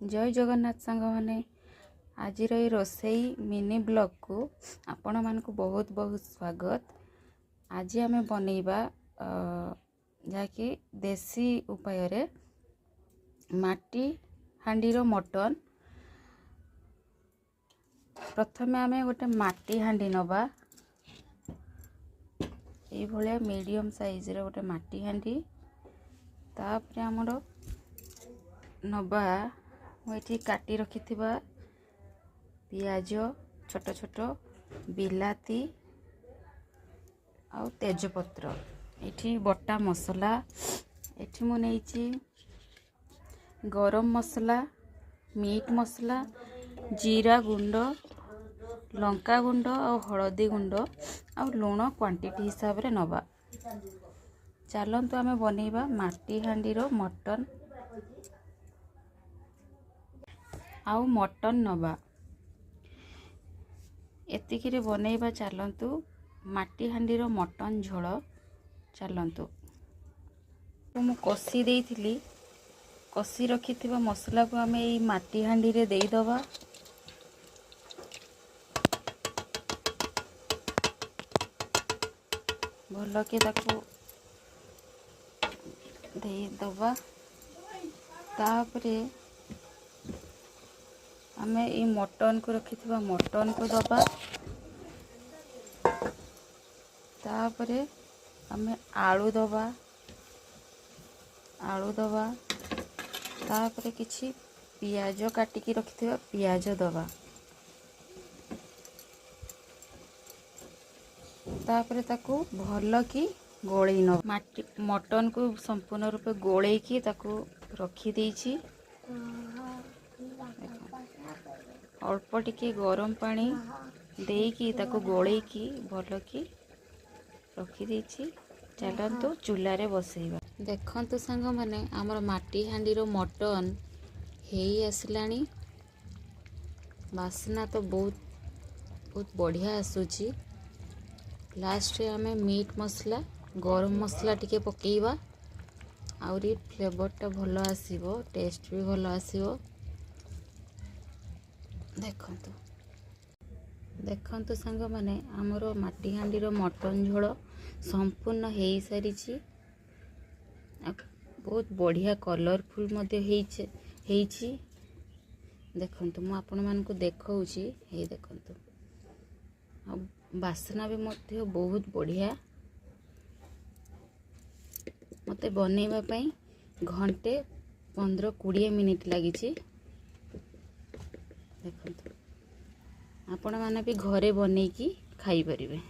जय जगन्नाथ सांग मैंने आज रोसई मिनी ब्लॉग को आपण मानक बहुत बहुत स्वागत। आज आम बनैबा जाकि देसी उपाय रे माटी हांडीर मटन। प्रथम आम गोटे माटी हांडी नबा, ये भलिया मीडियम साइज रे गोटे माटी हांडी। तापर आमर नबा मुझे काटी रखी पियाज छोट छोट, बिलाती आउ तेजपत्र, एठी बटा मसला, एठी मु नेइची गरम मसला, मीट मसला, जीरा गुंड, लंका गुंड और हलदी गुंड और लुण क्वांटिटी हिसाब रे नबा। चलतु आमे बनैबा माटी हांडीर मटन आउ मटन नबा। एतिकी रे बनैबा चलतु माटी हांडीर मटन झोल। चलतु मु कसी देइथिली, कसी रखिथिबा मसला को आमे एई माटी हांडी रे देई दबा। भल के ताको देई दबा। तापरे आमे ये मटन को रखी मटन को दबा। तापरे आमे आलू दबा, आलू दबा। तापरे किछि पियाज काटिकी रखी पियाज दबा। तापरे ताकू भल की गोळेई न माटी मटन को संपूर्ण रूपे गोळेई की ताकू रखी देइछि। अल्प टिके गरम पानी देकी ताको गोळेई की भल की रखी देइछि। चलतु चूल्हा बसैबा। देखंतु सांग माने हमर माटी हांडीर मटन हेई आसलानी। बासना तो बहुत बढ़िया आसुची। लास्ट रे हमें मीट मसला, गरम मसला टिके पकेइबा, आउरी फ्लेवरटा भल आसीबो, टेस्ट भी भल आसीबो। देखंतु देखंतु सांग माने हमर माटी हांडीर मटन झोल संपूर्ण हेई सारिछि। बहुत बढ़िया कलरफुल मध्य हेइछि। देखंतु मु आपण मानकु देखौछि, हे देखंतु बासना भी मध्य बहुत बढ़िया। मते बनैबा पई घंटे 15-20 मिनिट लागिछि। देखंतु आपण माने भी घरे बनेकी खाई परिबे।